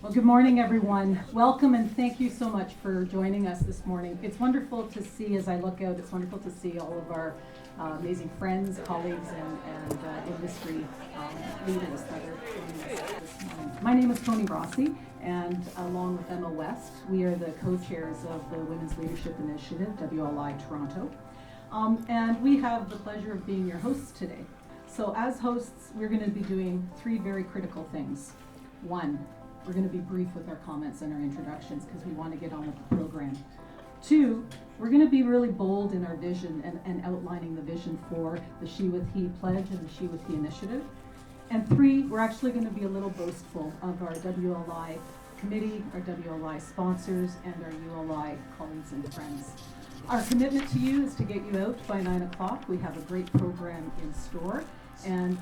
Well, good morning, everyone. Welcome and thank you so much for joining us this morning. It's wonderful to see, as I look out, it's wonderful to see all of our amazing friends, colleagues, and industry leaders that are joining us this morning. My name is Tony Rossi, and along with Emma West, we are the co-chairs of the Women's Leadership Initiative, WLI Toronto. And we have the pleasure of being your hosts today. So as hosts, we're going to be doing three very critical things. One, we're going to be brief with our comments and our introductions because we want to get on with the program. Two, we're going to be really bold in our vision and outlining the vision for the She With He pledge and the She With He initiative. And three, we're actually going to be a little boastful of our WLI committee, our WLI sponsors, and our ULI colleagues and friends. Our commitment to you is to get you out by 9 o'clock. We have a great program in store. And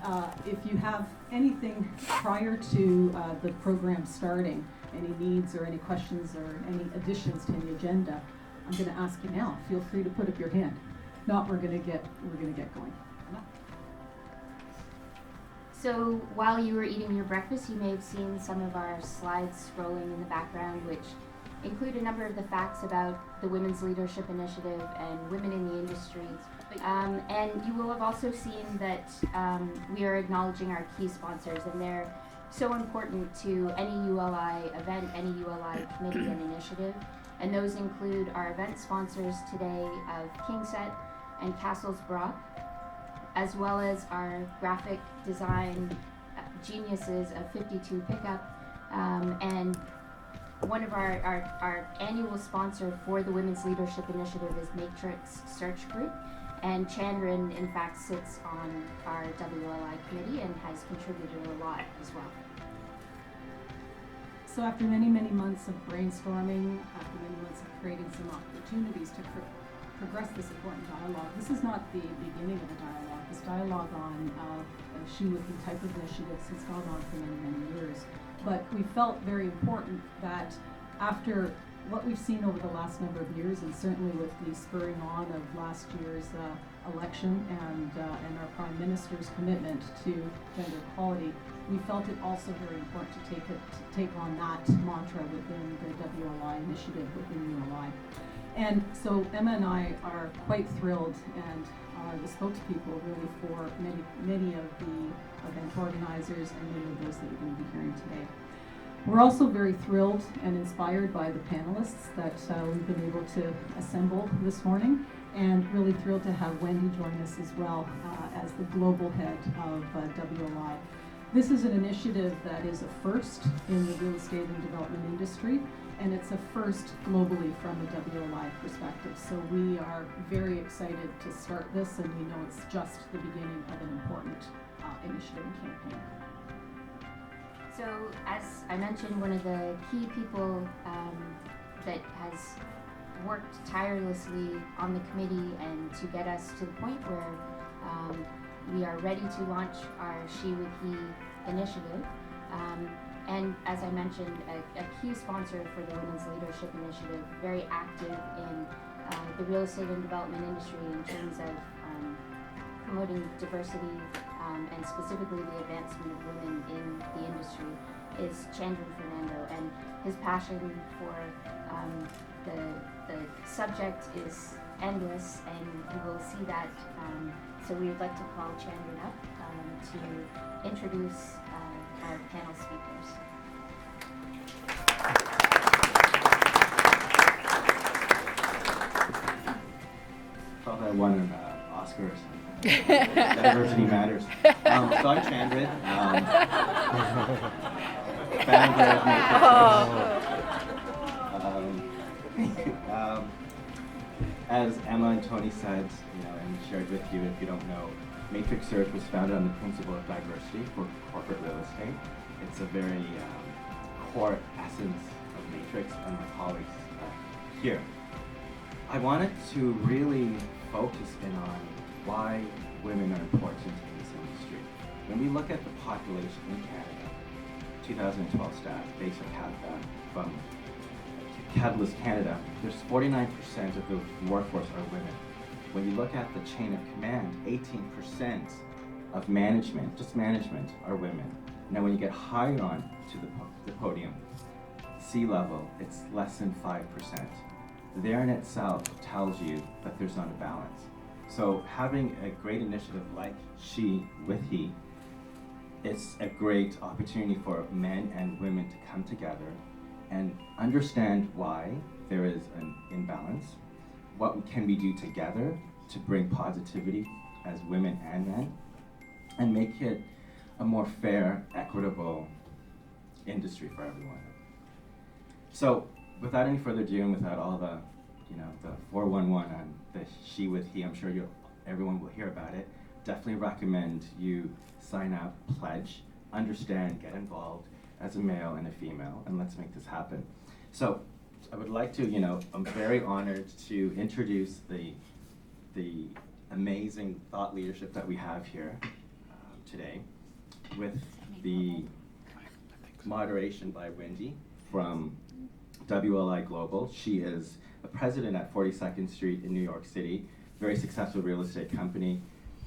if you have anything prior to the program starting, any needs or any questions or any additions to the agenda, I'm going to ask you now. Feel free to put up your hand. If not, we're going to get going. So while you were eating your breakfast, you may have seen some of our slides scrolling in the background, which include a number of the facts about the Women's Leadership Initiative and women in the industry. And you will have also seen that we are acknowledging our key sponsors, and they're so important to any ULI event, any ULI committee and initiative. And those include our event sponsors today of Kingset and Castles Brock, as well as our graphic design geniuses of 52 Pickup, and one of our annual sponsor for the Women's Leadership Initiative is Matrix Search Group, and Chandran in fact sits on our WLI committee and has contributed a lot as well. So after many months of brainstorming, after many months of creating some opportunities to progress this important dialogue, this is not the beginning of a dialogue. This dialogue on She With Me type of initiatives has gone on for many years. But we felt very important that after what we've seen over the last number of years, and certainly with the spurring on of last year's election and our Prime Minister's commitment to gender equality, we felt it also very important to take on that mantra within the WLI initiative within ULI. And so Emma and I are quite thrilled and are the spokespeople really for many of the event organizers and many of those that you're going to be hearing today. We're also very thrilled and inspired by the panelists that we've been able to assemble this morning, and really thrilled to have Wendy join us as well as the global head of WLI. This is an initiative that is a first in the real estate and development industry, and it's a first globally from a WLI perspective. So we are very excited to start this, and we know it's just the beginning of an important initiative and campaign. So as I mentioned, one of the key people that has worked tirelessly on the committee and to get us to the point where we are ready to launch our She With He initiative. And as I mentioned, a key sponsor for the Women's Leadership Initiative, very active in the real estate and development industry in terms of promoting diversity and specifically the advancement of women in the industry, is Chandran Fernando. And his passion for the subject is endless, and you will see that. So we would like to call Chandran up to introduce our panel speakers. Thought I won an Oscar or something. Diversity matters. So I'm Chandran, founder of Matrix. As Emma and Tony said, and shared with you, if you don't know, Matrix Search was founded on the principle of diversity for corporate real estate. It's a very core essence of Matrix and my colleagues here. I wanted to really focus in on why women are important in this industry. When we look at the population in Canada, 2012 stats based on from Catalyst Canada, there's 49% of the workforce are women. When you look at the chain of command, 18% of management, just management, are women. Now when you get higher on to the podium, sea level, it's less than 5%. There in itself tells you that there's not a balance. So having a great initiative like She with He, it's a great opportunity for men and women to come together and understand why there is an imbalance, what can we do together to bring positivity as women and men, and make it a more fair, equitable industry for everyone. So without any further ado, and without all the, the 411 on the She with He, I'm sure everyone will hear about it. Definitely recommend you sign up, pledge, understand, get involved as a male and a female, and let's make this happen. So I would like to, I'm very honored to introduce the amazing thought leadership that we have here today, with the moderation by Wendy from WLI Global. She is the president at 42nd Street in New York City, very successful real estate company.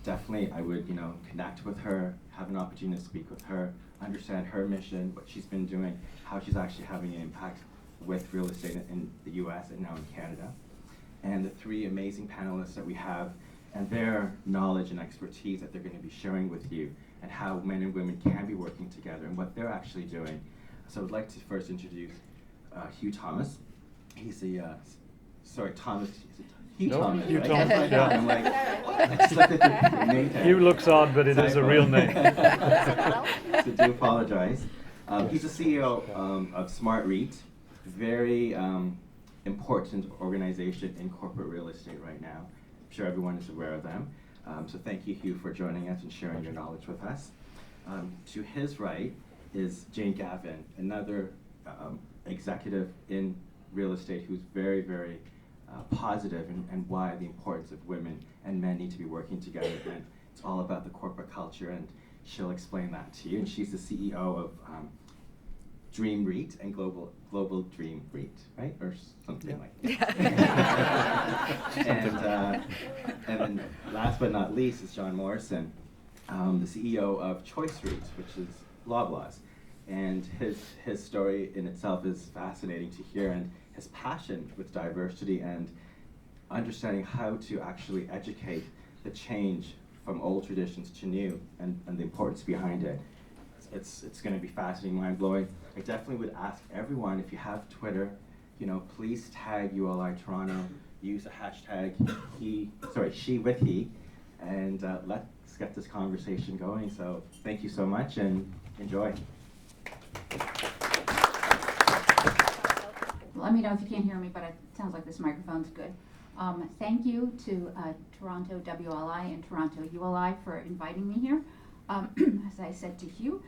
Definitely, I would, connect with her, have an opportunity to speak with her, understand her mission, what she's been doing, how she's actually having an impact with real estate in the US and now in Canada. And the three amazing panelists that we have, and their knowledge and expertise that they're going to be sharing with you, and how men and women can be working together and what they're actually doing. So I'd like to first introduce Hugh Thomas. He's the, Thomas, Hugh Thomas, Hugh right? Thomas, yeah. I'm like, I just looked at the name tag. Hugh looks odd, but it is a real name. So do apologize. He's the CEO of Smart REIT, very important organization in corporate real estate right now. I'm sure everyone is aware of them. So thank you, Hugh, for joining us and sharing your knowledge with us. To his right is Jane Gavin, another executive in real estate who's very, very positive and why the importance of women and men need to be working together. And it's all about the corporate culture, and she'll explain that to you. And she's the CEO of Dream REIT and Global Dream REIT, right? Or something like that. And then last but not least is John Morrison, the CEO of Choice REIT, which is Loblaws. And his story in itself is fascinating to hear, and his passion with diversity and understanding how to actually educate the change from old traditions to new, and the importance behind it. It's going to be fascinating, mind-blowing. I definitely would ask everyone, if you have Twitter, please tag ULI Toronto, use the hashtag She with He, and let's get this conversation going. So thank you so much, and enjoy. Let me know if you can't hear me, but it sounds like this microphone's good. Thank you to Toronto WLI and Toronto ULI for inviting me here. As I said to Hugh,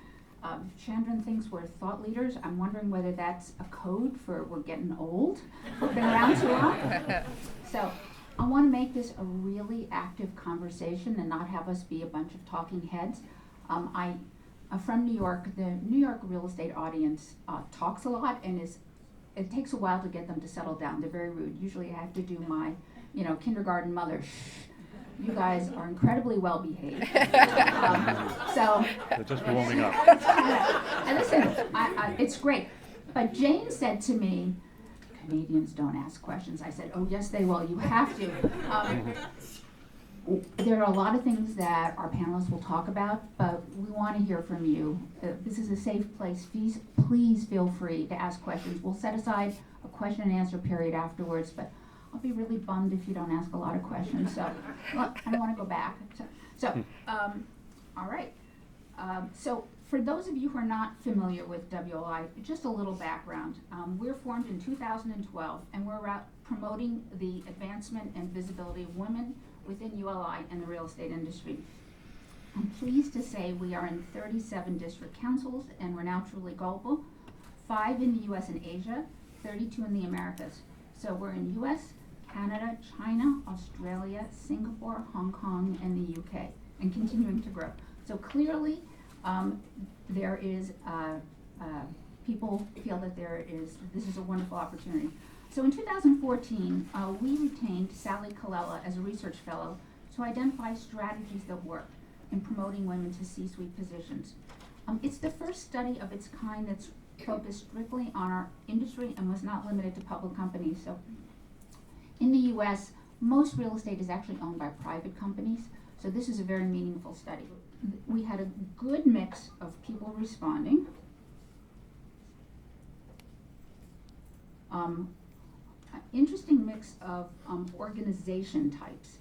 Chandran thinks we're thought leaders. I'm wondering whether that's a code for we're getting old. We've been around too long. So I want to make this a really active conversation and not have us be a bunch of talking heads. I'm from New York. The New York real estate audience talks a lot, and it takes a while to get them to settle down. They're very rude. Usually I have to do my, kindergarten mother. You guys are incredibly well behaved. So They're just warming up. and listen, it's great. But Jane said to me, Canadians don't ask questions. I said, oh yes they will. You have to. There are a lot of things that our panelists will talk about, but we want to hear from you. This is a safe place. Please feel free to ask questions. We'll set aside a question and answer period afterwards, but I'll be really bummed if you don't ask a lot of questions. So I don't want to go back. All right. So for those of you who are not familiar with WLI, just a little background. We're formed in 2012, and we're out promoting the advancement and visibility of women within ULI and the real estate industry. I'm pleased to say we are in 37 district councils, and we're now truly global, 5 in the US and Asia, 32 in the Americas. So we're in US, Canada, China, Australia, Singapore, Hong Kong, and the UK, and continuing to grow. So clearly, there is, people feel that this is a wonderful opportunity. So in 2014, we retained Sally Colella as a research fellow to identify strategies that work in promoting women to C-suite positions. It's the first study of its kind that's focused strictly on our industry and was not limited to public companies. So in the US, most real estate is actually owned by private companies, so this is a very meaningful study. We had a good mix of people responding. Interesting mix of organization types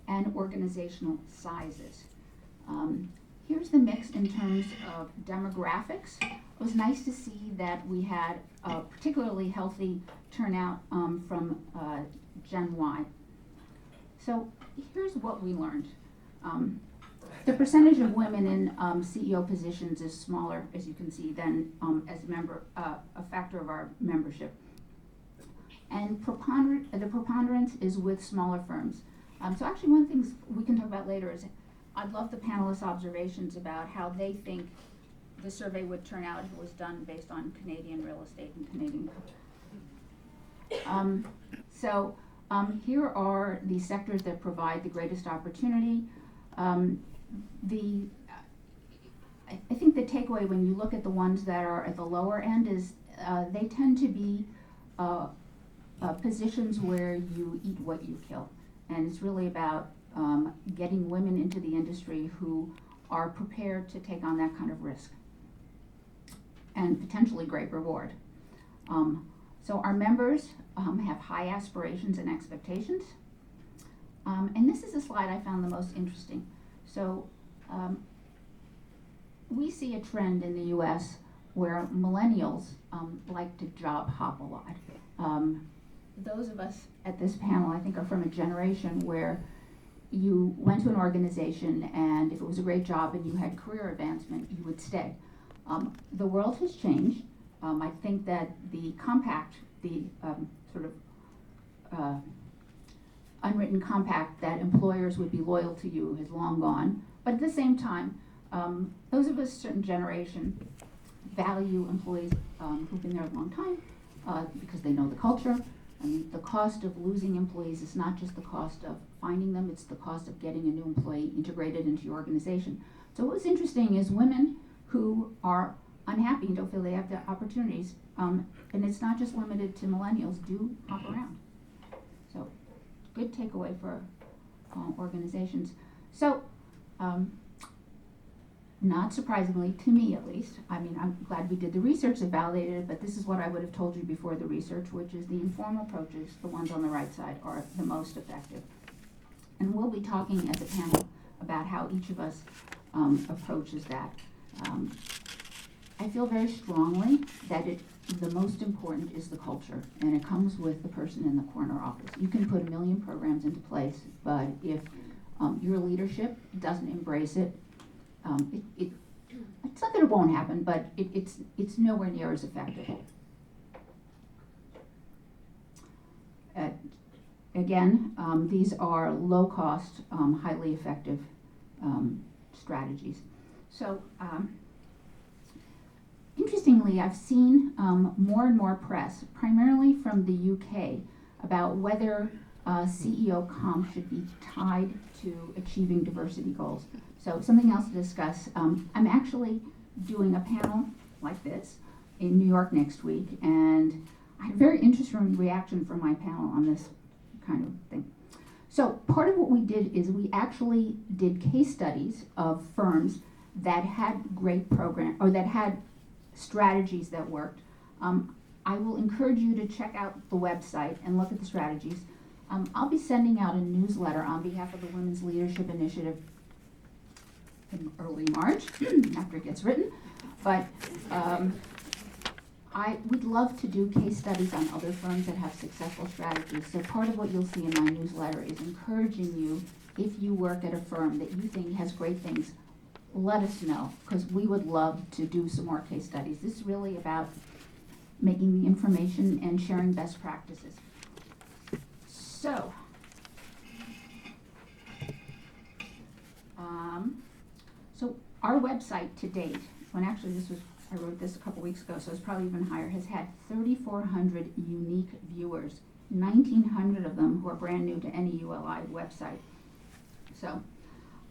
and organizational sizes. Here's the mix in terms of demographics. It was nice to see that we had a particularly healthy turnout from Gen Y. So here's what we learned. The percentage of women in CEO positions is smaller, as you can see, than as a factor of our membership. And the preponderance is with smaller firms. So actually one of the things we can talk about later is I'd love the panelists' observations about how they think the survey would turn out if it was done based on Canadian real estate and Canadian. Here are the sectors that provide the greatest opportunity. I think the takeaway when you look at the ones that are at the lower end is they tend to be positions where you eat what you kill. And it's really about getting women into the industry who are prepared to take on that kind of risk and potentially great reward. So our members have high aspirations and expectations. And this is a slide I found the most interesting. So we see a trend in the US where millennials like to job hop a lot. Those of us at this panel, I think, are from a generation where you went to an organization and if it was a great job and you had career advancement, you would stay. The world has changed. I think that the compact, the unwritten compact that employers would be loyal to you has long gone. But at the same time, those of us a certain generation value employees who've been there a long time because they know the culture. I mean, the cost of losing employees is not just the cost of finding them, it's the cost of getting a new employee integrated into your organization. So what's interesting is women who are unhappy and don't feel they have the opportunities, and it's not just limited to millennials, do hop around. So good takeaway for organizations. So not surprisingly, to me at least, I mean, I'm glad we did the research that validated it, but this is what I would have told you before the research, which is the informal approaches, the ones on the right side, are the most effective. And we'll be talking as a panel about how each of us approaches that. I feel very strongly that the most important is the culture, and it comes with the person in the corner office. You can put 1 million programs into place, but if your leadership doesn't embrace it, it's not that it won't happen, but it's nowhere near as effective. Again, these are low-cost, highly effective strategies. So, interestingly, I've seen more and more press, primarily from the UK, about whether CEO comp should be tied to achieving diversity goals. So something else to discuss. I'm actually doing a panel like this in New York next week, and I had a very interesting reaction from my panel on this kind of thing. So part of what we did is we actually did case studies of firms that had great program or that had strategies that worked. I will encourage you to check out the website and look at the strategies. I'll be sending out a newsletter on behalf of the Women's Leadership Initiative in early March, after it gets written. But I would love to do case studies on other firms that have successful strategies. So part of what you'll see in my newsletter is encouraging you, if you work at a firm that you think has great things, let us know, because we would love to do some more case studies. This is really about making the information and sharing best practices. So, so our website to date, when actually I wrote this a couple weeks ago, so it's probably even higher, has had 3,400 unique viewers, 1,900 of them who are brand new to any ULI website. So,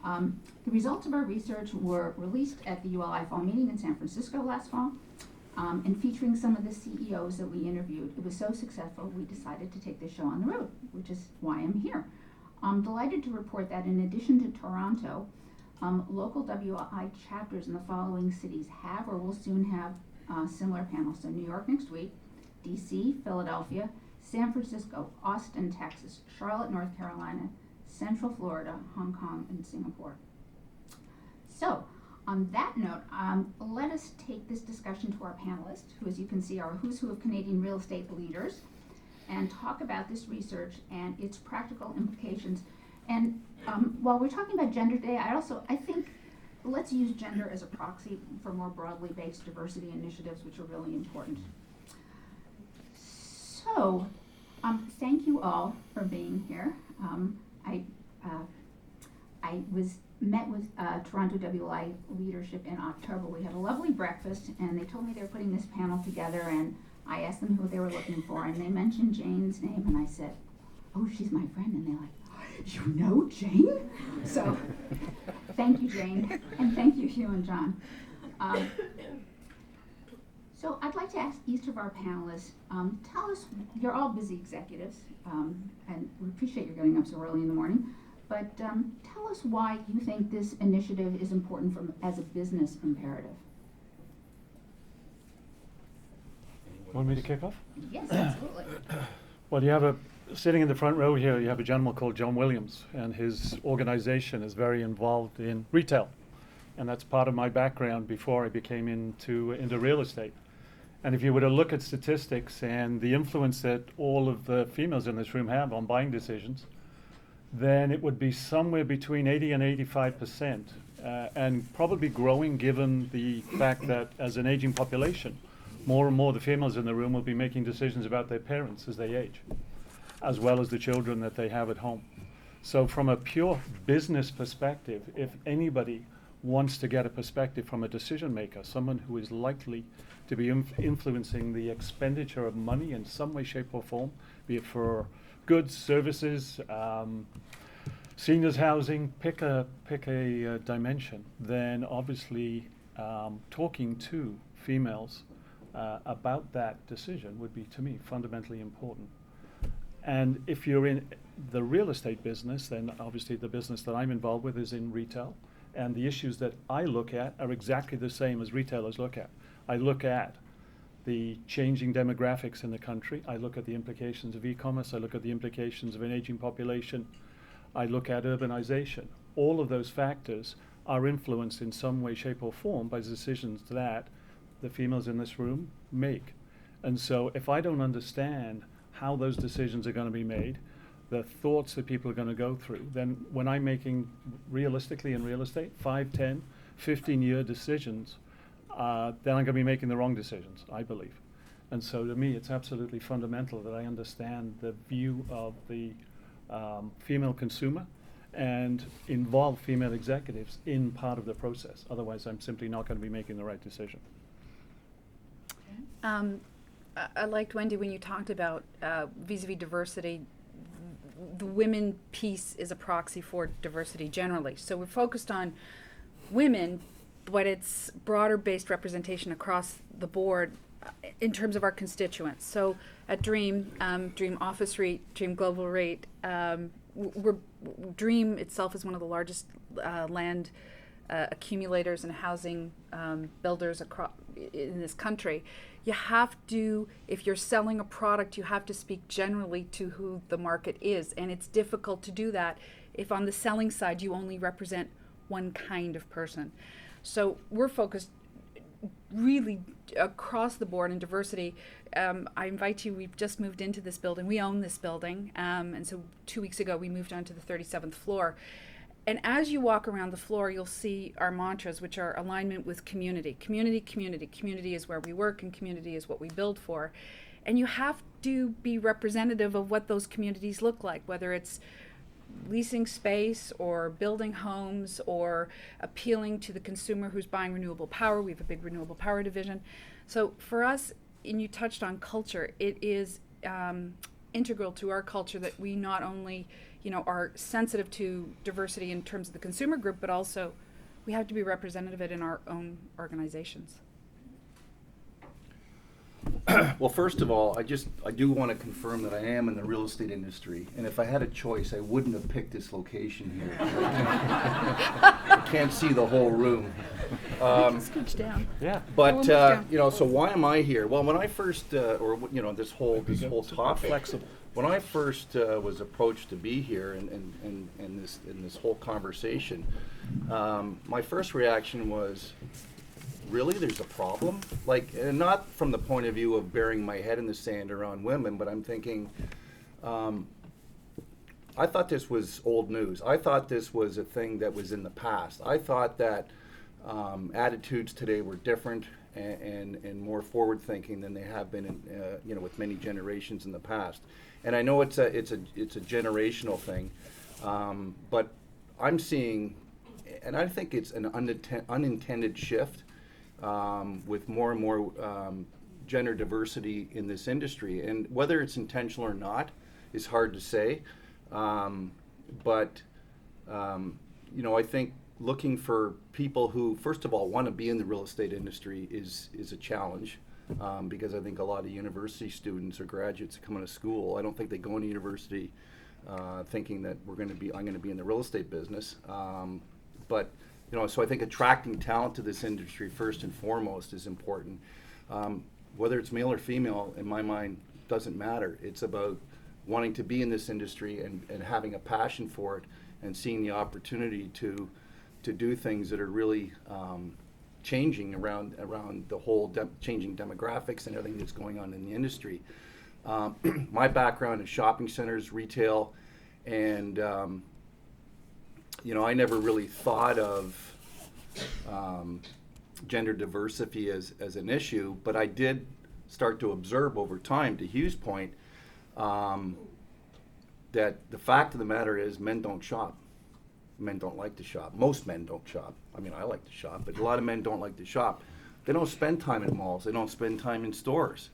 The results of our research were released at the ULI Fall Meeting in San Francisco last fall, and featuring some of the CEOs that we interviewed. It was so successful, we decided to take this show on the road, which is why I'm here. I'm delighted to report that in addition to Toronto, local WLI chapters in the following cities have or will soon have similar panels. So New York next week, DC, Philadelphia, San Francisco, Austin, Texas, Charlotte, North Carolina, Central Florida, Hong Kong, and Singapore. So, on that note, let us take this discussion to our panelists, who, as you can see, are who's who of Canadian real estate leaders, and talk about this research and its practical implications. And while we're talking about gender today, I think let's use gender as a proxy for more broadly based diversity initiatives, which are really important. So, thank you all for being here. I met with Toronto WLI leadership in October. We had a lovely breakfast, and they told me they were putting this panel together, and I asked them who they were looking for, and they mentioned Jane's name, and I said, "Oh, she's my friend," and they're like, "You know Jane?" So, thank you, Jane, and thank you, Hugh and John. So I'd like to ask each of our panelists, tell us, you're all busy executives, and we appreciate your getting up so early in the morning, but tell us why you think this initiative is important as a business imperative. Want me to kick off? Yes, absolutely. Well, sitting in the front row here, you have a gentleman called John Williams, and his organization is very involved in retail. And that's part of my background before I became into real estate. And if you were to look at statistics and the influence that all of the females in this room have on buying decisions, then it would be somewhere between 80 and 85%, and probably growing given the fact that as an aging population, more and more the females in the room will be making decisions about their parents as they age, as well as the children that they have at home. So from a pure business perspective, if anybody wants to get a perspective from a decision maker, someone who is likely to be influencing the expenditure of money in some way, shape, or form, be it for goods, services, seniors housing, pick a dimension, then obviously talking to females about that decision would be, to me, fundamentally important. And if you're in the real estate business, then obviously the business that I'm involved with is in retail. And the issues that I look at are exactly the same as retailers look at. I look at the changing demographics in the country. I look at the implications of e-commerce. I look at the implications of an aging population. I look at urbanization. All of those factors are influenced in some way, shape, or form by decisions that the females in this room make. And so if I don't understand how those decisions are going to be made, the thoughts that people are going to go through, then when I'm making, realistically in real estate, 5, 10, 15-year decisions, then I'm going to be making the wrong decisions, I believe. And so to me, it's absolutely fundamental that I understand the view of the female consumer and involve female executives in part of the process. Otherwise, I'm simply not going to be making the right decision. I liked, Wendy, when you talked about vis-a-vis diversity. The women piece is a proxy for diversity generally. So we're focused on women, but it's broader based representation across the board in terms of our constituents. So at Dream, Dream Office REIT, Dream Global REIT, Dream itself is one of the largest land accumulators and housing builders in this country. You have to, if you're selling a product, you have to speak generally to who the market is. And it's difficult to do that if on the selling side you only represent one kind of person. So we're focused really across the board in diversity. I invite you, we've just moved into this building. We own this building. And so 2 weeks ago we moved on to the 37th floor. And as you walk around the floor, you'll see our mantras, which are alignment with community. Community, community. Community is where we work, and community is what we build for. And you have to be representative of what those communities look like, whether it's leasing space or building homes or appealing to the consumer who's buying renewable power. We have a big renewable power division. So for us, and you touched on culture, it is integral to our culture that we not only are sensitive to diversity in terms of the consumer group, but also we have to be representative of it in our own organizations. Well, first of all, I do want to confirm that I am in the real estate industry, and if I had a choice, I wouldn't have picked this location here. I can't see the whole room. Scooch down. Yeah. But down. so why am I here? Well, when I first, this whole topic, Flexible. when I first was approached to be here in this whole conversation, my first reaction was, really, there's a problem? Like, and not from the point of view of burying my head in the sand around women, but I'm thinking, I thought this was old news. I thought this was a thing that was in the past. I thought that attitudes today were different and more forward-thinking than they have been, with many generations in the past. And I know it's a generational thing, but I'm seeing, and I think it's an unintended shift. With more and more gender diversity in this industry. And whether it's intentional or not is hard to say. But I think looking for people who, first of all, want to be in the real estate industry is a challenge. Because I think a lot of university students or graduates that come out of school, I don't think they go into university thinking that I'm going to be in the real estate business. So I think attracting talent to this industry first and foremost is important. Whether it's male or female, in my mind, doesn't matter. It's about wanting to be in this industry and having a passion for it and seeing the opportunity to do things that are really changing around the whole changing demographics and everything that's going on in the industry. My background is shopping centers, retail, and I never really thought of gender diversity as an issue, but I did start to observe over time, to Hugh's point, that the fact of the matter is men don't shop. Men don't like to shop. Most men don't shop. I mean, I like to shop, but a lot of men don't like to shop. They don't spend time in malls. They don't spend time in stores.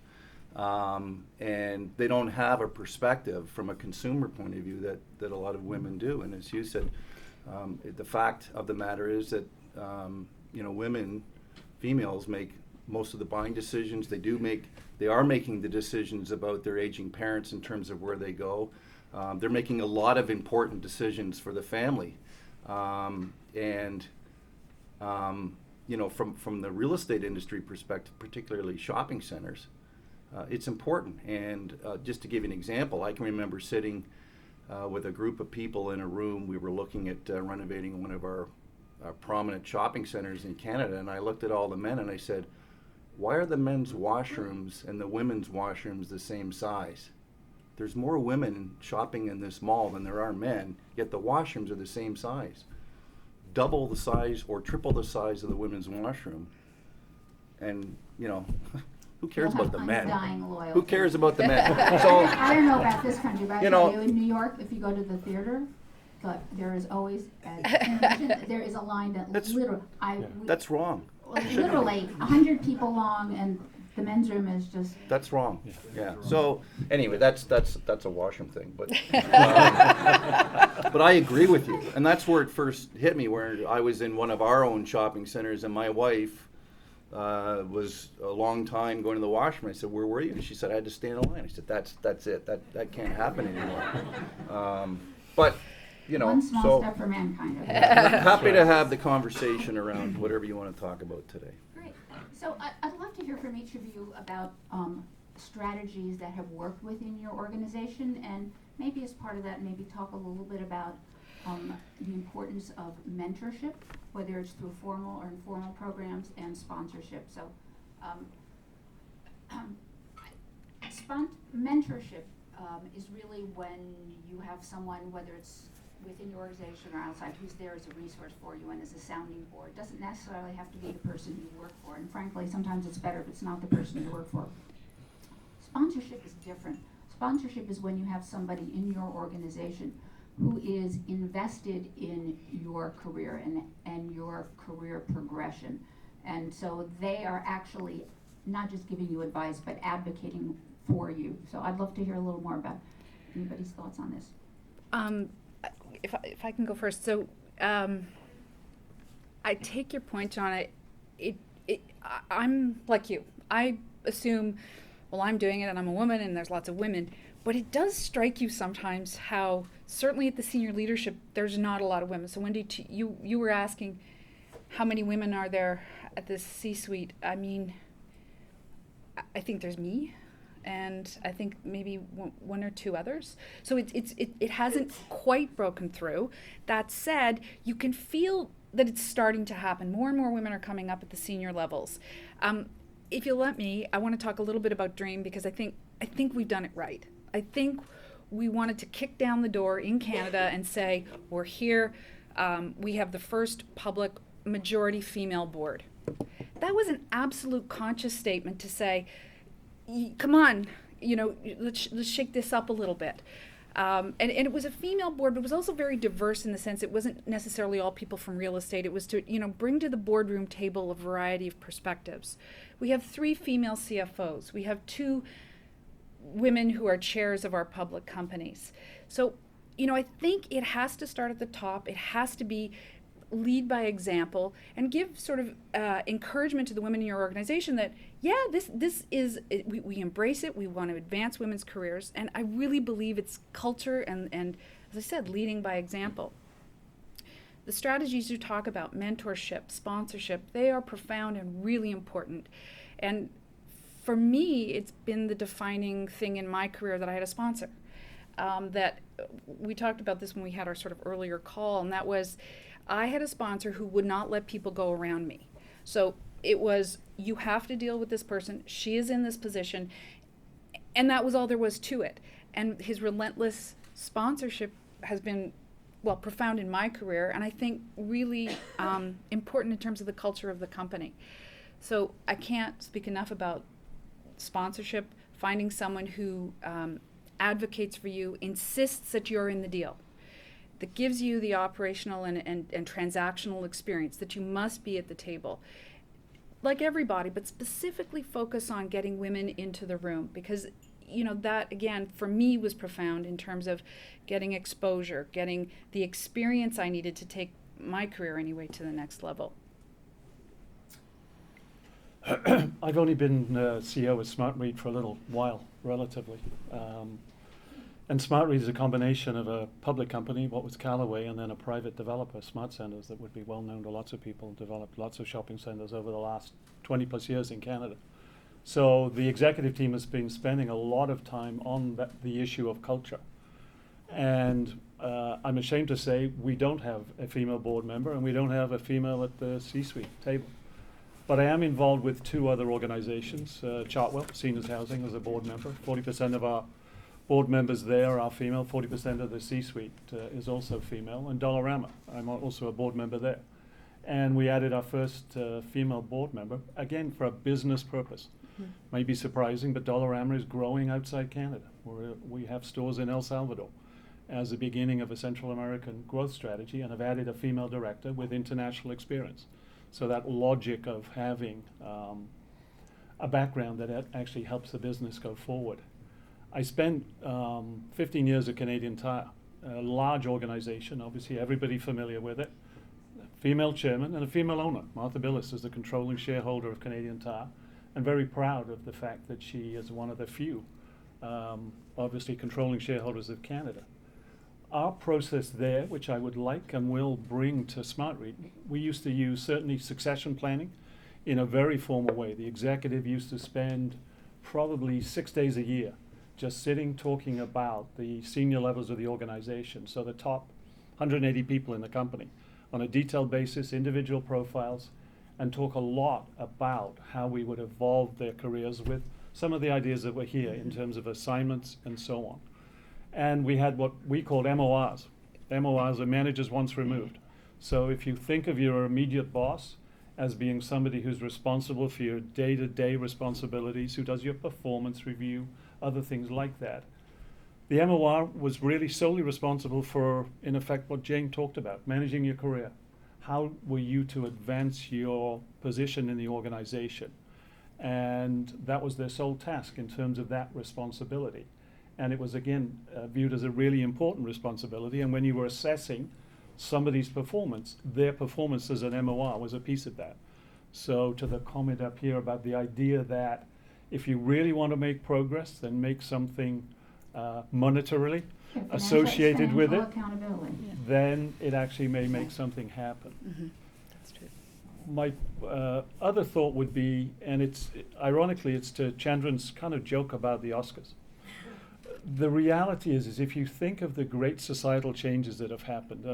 And they don't have a perspective from a consumer point of view that a lot of women do. And as Hugh said, the fact of the matter is that women, females, make most of the buying decisions. They are making the decisions about their aging parents in terms of where they go. They're making a lot of important decisions for the family, from the real estate industry perspective, particularly shopping centers, it's important. And just to give you an example, I can remember sitting with a group of people in a room. We were looking at renovating one of our prominent shopping centers in Canada, and I looked at all the men and I said, why are the men's washrooms and the women's washrooms the same size? There's more women shopping in this mall than there are men, yet the washrooms are the same size. Double the size or triple the size of the women's washroom. And, who cares about the men? Who cares about the men? So I don't know about this country, but I You tell know- you, in New York, if you go to the theater, there is always, there is a line that That's- literally, that's wrong. literally 100 people long, and the men's room is just, That's wrong. Yeah. So anyway, that's a washroom thing, but but I agree with you, and that's where it first hit me. Where I was in one of our own shopping centers, and my wife was a long time going to the washroom. I said, "Where were you?" And she said, "I had to stay in a line." I said, "That's it. That can't happen anymore." But one small so step for mankind. happy to have the conversation around whatever you want to talk about today. Great. So I'd love to hear from each of you about strategies that have worked within your organization, and maybe as part of that, maybe talk a little bit about the importance of mentorship, whether it's through formal or informal programs, and sponsorship. So mentorship is really when you have someone, whether it's within your organization or outside, who's there as a resource for you and as a sounding board. It doesn't necessarily have to be the person you work for, and frankly, sometimes it's better if it's not the person you work for. Sponsorship is different. Sponsorship is when you have somebody in your organization who is invested in your career and your career progression. And so they are actually not just giving you advice, but advocating for you. So I'd love to hear a little more about anybody's thoughts on this. Um, if I can go first, so I take your point, John. I'm like you. I assume, well, I'm doing it, and I'm a woman, and there's lots of women. But it does strike you sometimes how, certainly at the senior leadership, there's not a lot of women. So Wendy, you were asking, how many women are there at this C-suite? I mean, I think there's me, and I think maybe one or two others. So it hasn't quite broken through. That said, you can feel that it's starting to happen. More and more women are coming up at the senior levels. If you'll let me, I want to talk a little bit about Dream, because I think we've done it right. I think we wanted to kick down the door in Canada and say, we're here. We have the first public majority female board. That was an absolute conscious statement to say, come on, let's shake this up a little bit. And it was a female board, but it was also very diverse in the sense it wasn't necessarily all people from real estate. It was to, bring to the boardroom table a variety of perspectives. We have 3 female CFOs. We have 2 women who are chairs of our public companies. So, I think it has to start at the top. It has to be lead by example and give sort of encouragement to the women in your organization that, this is, we embrace it. We want to advance women's careers. And I really believe it's culture and as I said, leading by example. The strategies you talk about, mentorship, sponsorship, they are profound and really important. And for me, it's been the defining thing in my career that I had a sponsor. That we talked about this when we had our sort of earlier call, and that was I had a sponsor who would not let people go around me. So it was, you have to deal with this person. She is in this position. And that was all there was to it. And his relentless sponsorship has been, profound in my career, and I think really important in terms of the culture of the company. So I can't speak enough about sponsorship, finding someone who advocates for you, insists that you're in the deal, that gives you the operational and transactional experience, that you must be at the table. Like everybody, but specifically focus on getting women into the room, because that again for me was profound in terms of getting exposure, getting the experience I needed to take my career anyway to the next level. I've only been CEO of SmartRead for a little while, relatively. And SmartRead is a combination of a public company, what was Callaway, and then a private developer, Smart Centers, that would be well known to lots of people, developed lots of shopping centers over the last 20 plus years in Canada. So the executive team has been spending a lot of time on the issue of culture. And I'm ashamed to say we don't have a female board member, and we don't have a female at the C-suite table. But I am involved with 2 other organizations, Chartwell, Seniors Housing, as a board member. 40% of our board members there are female, 40% of the C-suite is also female, and Dollarama, I'm also a board member there. And we added our first female board member, again, for a business purpose. Mm-hmm. May be surprising, but Dollarama is growing outside Canada. We have stores in El Salvador as the beginning of a Central American growth strategy, and have added a female director with international experience. So that logic of having a background that actually helps the business go forward. I spent 15 years at Canadian Tire, a large organization, obviously everybody familiar with it. Female chairman and a female owner. Martha Billis is the controlling shareholder of Canadian Tire, and very proud of the fact that she is one of the few, obviously, controlling shareholders of Canada. Our process there, which I would like and will bring to SmartRead, we used to use certainly succession planning in a very formal way. The executive used to spend probably 6 days a year just sitting talking about the senior levels of the organization, so the top 180 people in the company, on a detailed basis, individual profiles, and talk a lot about how we would evolve their careers with some of the ideas that were here in terms of assignments and so on. And we had what we called MORs. MORs are managers once removed. So if you think of your immediate boss as being somebody who's responsible for your day-to-day responsibilities, who does your performance review, other things like that, the MOR was really solely responsible for, in effect, what Jane talked about, managing your career. How were you to advance your position in the organization? And that was their sole task in terms of that responsibility. And it was, again, viewed as a really important responsibility. And when you were assessing somebody's performance, their performance as an MOR was a piece of that. So to the comment up here about the idea that if you really want to make progress, then make something monetarily Yeah, associated with it, accountability. then it actually may make something happen. Mm-hmm. That's true. My other thought would be, and it's ironically, it's to Chandran's kind of joke about the Oscars. The reality is if you think of the great societal changes that have happened,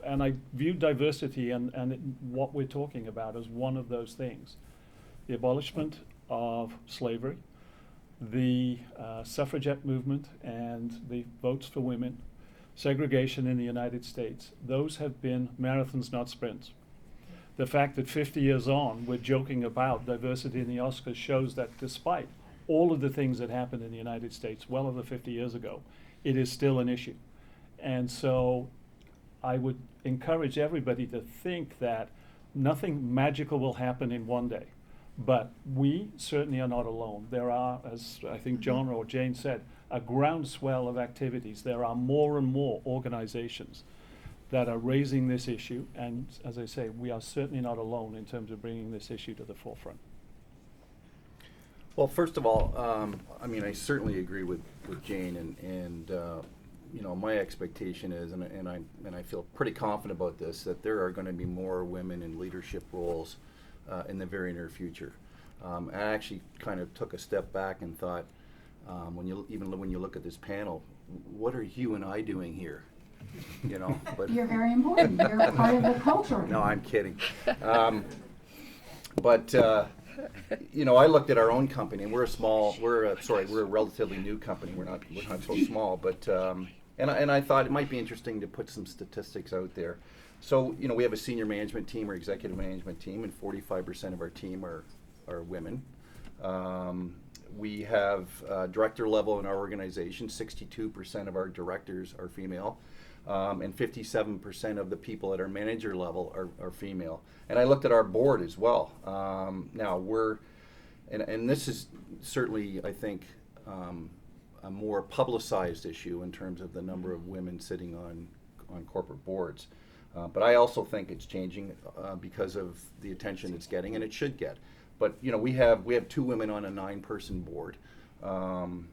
and I view diversity and what we're talking about as one of those things, the abolishment of slavery, the suffragette movement and the votes for women, segregation in the United States, those have been marathons, not sprints. The fact that 50 years on, we're joking about diversity in the Oscars shows that despite all of the things that happened in the United States well over 50 years ago, it is still an issue. And so I would encourage everybody to think that nothing magical will happen in one day. But we certainly are not alone. There are, as I think John or Jane said, a groundswell of activities. There are more and more organizations that are raising this issue. And as I say, we are certainly not alone in terms of bringing this issue to the forefront. Well, first of all, I mean, I certainly agree with Jane, and you know, my expectation is, and I feel pretty confident about this, that there are going to be more women in leadership roles in the very near future. I actually kind of took a step back and thought, when you look at this panel, what are you and I doing here? You know, but You're very important. You're part of the culture. no, I'm kidding. But you know, I looked at our own company, and we're a relatively new company. We're not so small, but and I thought it might be interesting to put some statistics out there. So, you know, we have a senior management team or executive management team, and 45% of our team are women. We have director level in our organization. 62% of our directors are female, and 57% of the people at our manager level are female. And I looked at our board as well. Now and this is certainly, I think, a more publicized issue in terms of the number of women sitting on corporate boards. But I also think it's changing because of the attention it's getting, and it should get. But you know, we have 2 women on a 9-person board, and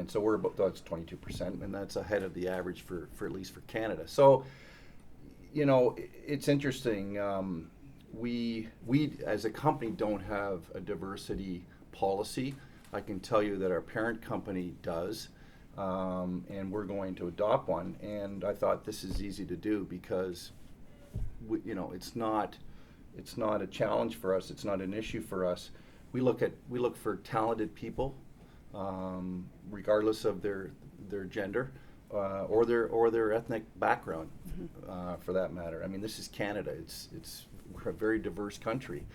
so that's 22%, and that's ahead of the average for at least for Canada. So, you know, it's interesting. We as a company don't have a diversity policy. I can tell you that our parent company does. And we're going to adopt one. And I thought this is easy to do because, you know, it's not a challenge for us. It's not an issue for us. We look for talented people, regardless of their gender or their ethnic background, for that matter. I mean, this is Canada. We're a very diverse country.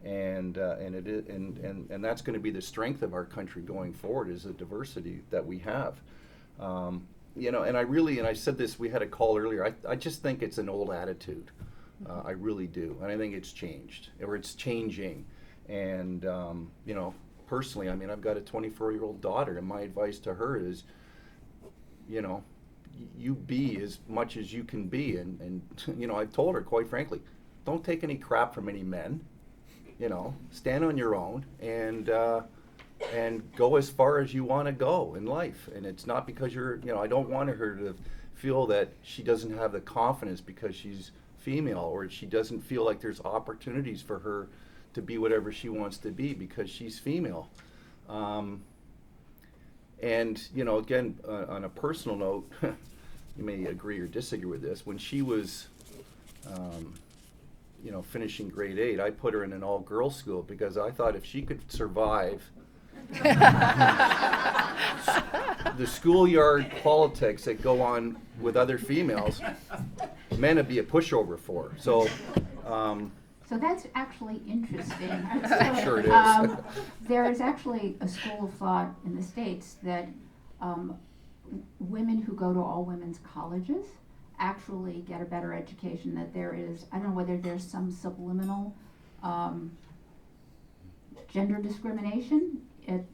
And that's going to be the strength of our country going forward, is the diversity that we have. You know, and I said this, we had a call earlier, I just think it's an old attitude. I really do. And I think it's changed, or it's changing. And, you know, personally, I mean, I've got a 24-year-old daughter, and my advice to her is, you know, you be as much as you can be. And you know, I've told her, quite frankly, don't take any crap from any men. You know, stand on your own and go as far as you want to go in life. And it's not because you know, I don't want her to feel that she doesn't have the confidence because she's female, or she doesn't feel like there's opportunities for her to be whatever she wants to be because she's female. And, you know, again, on a personal note, you may agree or disagree with this, when she was you know, finishing grade 8, I put her in an all-girls school because I thought if she could survive the schoolyard politics that go on with other females, men would be a pushover for her. So that's actually interesting. Sure it is. There is actually a school of thought in the States that women who go to all women's colleges actually get a better education, that there is, I don't know whether there's some subliminal gender discrimination, and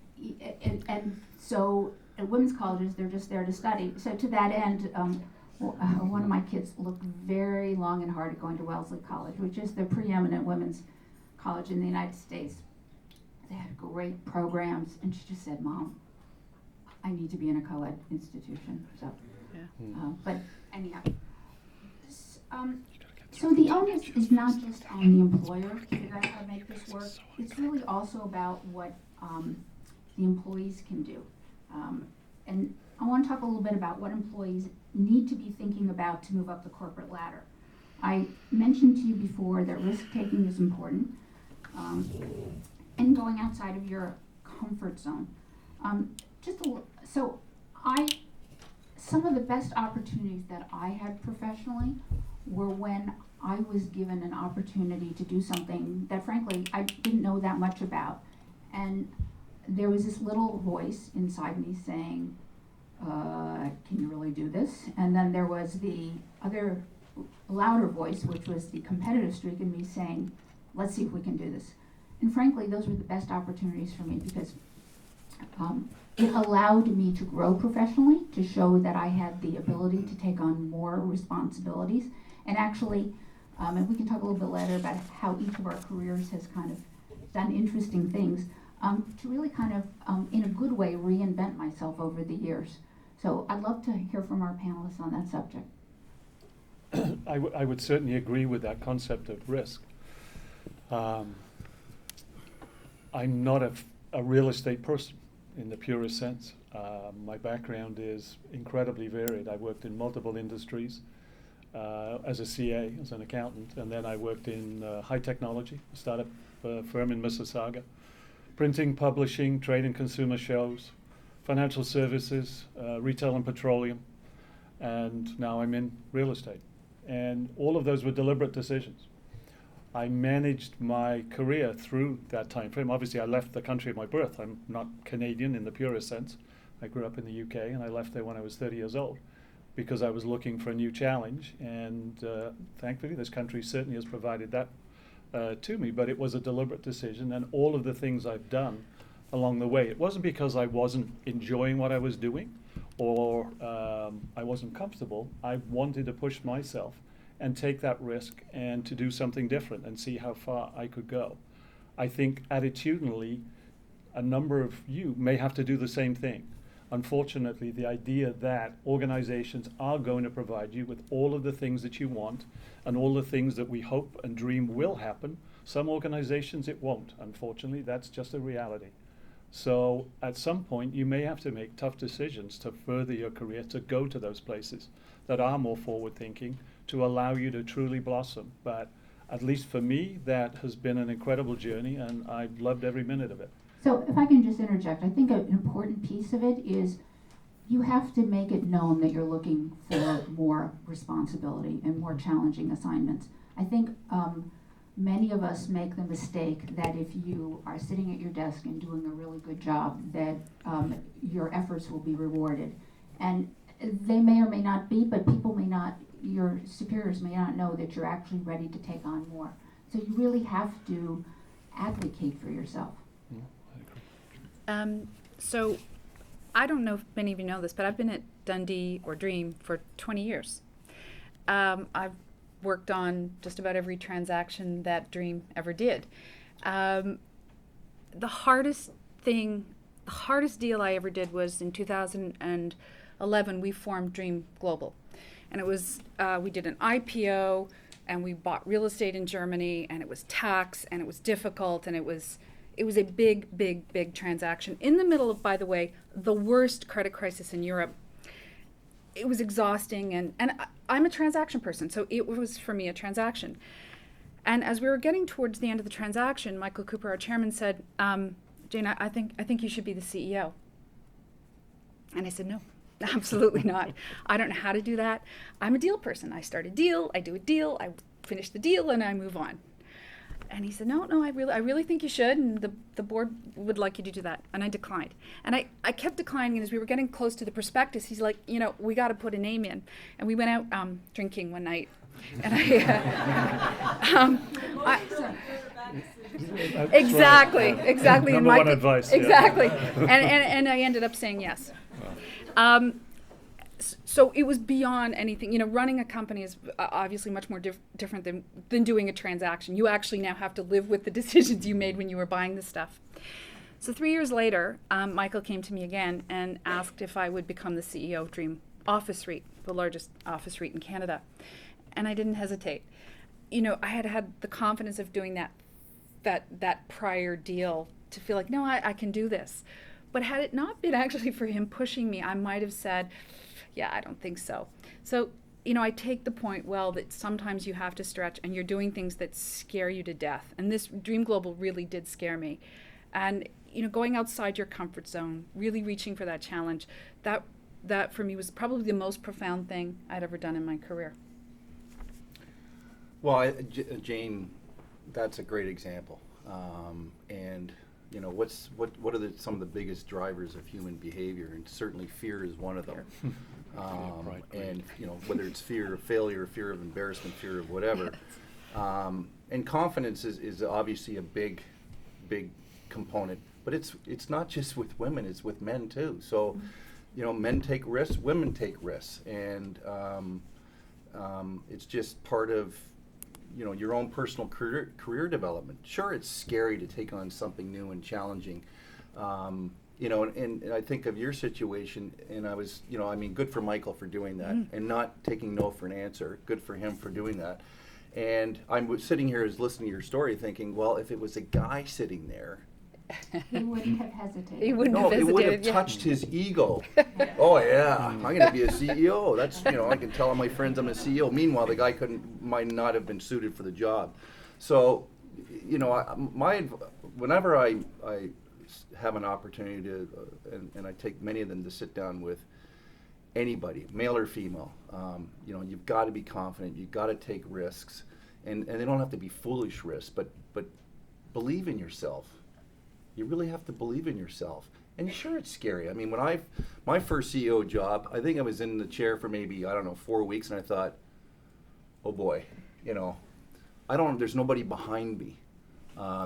so at women's colleges, they're just there to study. So to that end, one of my kids looked very long and hard at going to Wellesley College, which is the preeminent women's college in the United States. They had great programs, and she just said, "Mom, I need to be in a co-ed institution." So, Yeah. but anyhow, so the onus is not just on the employer to figure out how to make this work. It's really also about what the employees can do. And I want to talk a little bit about what employees need to be thinking about to move up the corporate ladder. I mentioned to you before that risk-taking is important, and going outside of your comfort zone. Some of the best opportunities that I had professionally were when I was given an opportunity to do something that frankly I didn't know that much about. And there was this little voice inside me saying, can you really do this? And then there was the other louder voice, which was the competitive streak in me saying, let's see if we can do this. And frankly, those were the best opportunities for me because it allowed me to grow professionally, to show that I had the ability to take on more responsibilities. And actually, and we can talk a little bit later about how each of our careers has kind of done interesting things, to really kind of, in a good way, reinvent myself over the years. So I'd love to hear from our panelists on that subject. I would certainly agree with that concept of risk. I'm not a real estate person in the purest sense. My background is incredibly varied. I worked in multiple industries as a CA, as an accountant, and then I worked in high technology, a startup firm in Mississauga, printing, publishing, trade and consumer shows, financial services, retail and petroleum, and now I'm in real estate. And all of those were deliberate decisions. I managed my career through that time frame. Obviously, I left the country of my birth. I'm not Canadian in the purest sense. I grew up in the UK, and I left there when I was 30 years old because I was looking for a new challenge. And thankfully, this country certainly has provided that to me. But it was a deliberate decision, and all of the things I've done along the way, it wasn't because I wasn't enjoying what I was doing or I wasn't comfortable. I wanted to push myself and take that risk and to do something different and see how far I could go. I think attitudinally, a number of you may have to do the same thing. Unfortunately, the idea that organizations are going to provide you with all of the things that you want and all the things that we hope and dream will happen, some organizations it won't. Unfortunately, that's just a reality. So at some point, you may have to make tough decisions to further your career, to go to those places that are more forward-thinking, to allow you to truly blossom. But at least for me, that has been an incredible journey, and I've loved every minute of it. So if I can just interject, I think an important piece of it is you have to make it known that you're looking for more responsibility and more challenging assignments. I think many of us make the mistake that if you are sitting at your desk and doing a really good job, that your efforts will be rewarded. And they may or may not be, but people may not, your superiors may not know that you're actually ready to take on more. So you really have to advocate for yourself. So I don't know if many of you know this, but I've been at Dundee or Dream for 20 years. I've worked on just about every transaction that Dream ever did. The hardest deal I ever did was in 2011, we formed Dream Global. And it was, we did an IPO, and we bought real estate in Germany, and it was tax, and it was difficult, and it was a big transaction in the middle of, by the way, the worst credit crisis in Europe. It was exhausting, and I'm a transaction person, so it was for me a transaction. And as we were getting towards the end of the transaction, Michael Cooper, our chairman, said, Jane, I think you should be the CEO. And I said, no, absolutely not. I don't know how to do that. I'm a deal person. I start a deal, I do a deal, I finish the deal, and I move on. And he said, no, I really think you should, and the board would like you to do that. And I declined. And I kept declining, and as we were getting close to the prospectus, he's like, we got to put a name in. And we went out That's Exactly, right, yeah. exactly. And Number one Michael- advice. yeah. Exactly. And I ended up saying yes. So it was beyond anything. Running a company is obviously much more different than doing a transaction. You actually now have to live with the decisions you made when you were buying the stuff. So 3 years later, Michael came to me again and asked if I would become the CEO of Dream Office REIT, the largest office REIT in Canada. And I didn't hesitate. I had the confidence of doing that prior deal to feel like, no, I can do this. But had it not been actually for him pushing me, I might have said, yeah, I don't think so. So, I take the point well that sometimes you have to stretch and you're doing things that scare you to death. And this Dream Global really did scare me. And, going outside your comfort zone, really reaching for that challenge, that for me was probably the most profound thing I'd ever done in my career. Well, Jane, that's a great example. And what are some of the biggest drivers of human behavior? And certainly fear is one of them. Right. And whether it's fear of failure, fear of embarrassment, fear of whatever. And confidence is obviously a big component. But it's not just with women; it's with men too. So, men take risks, women take risks, and it's just part of your own personal career development. Sure, it's scary to take on something new and challenging. And I think of your situation, and I was, good for Michael for doing that and not taking no for an answer. Good for him for doing that. And I'm sitting here as listening to your story thinking, well, if it was a guy sitting there, He wouldn't have hesitated. He wouldn't no, have it hesitated. would have yeah. touched his ego. Oh yeah, I'm going to be a CEO. That's I can tell all my friends I'm a CEO. Meanwhile, the guy might not have been suited for the job. So, whenever I have an opportunity to, and I take many of them to sit down with anybody, male or female, you've got to be confident. You've got to take risks, and they don't have to be foolish risks, but believe in yourself. You really have to believe in yourself. And sure, it's scary. I mean, when my first CEO job, I think I was in the chair for maybe, 4 weeks, and I thought, oh boy, there's nobody behind me.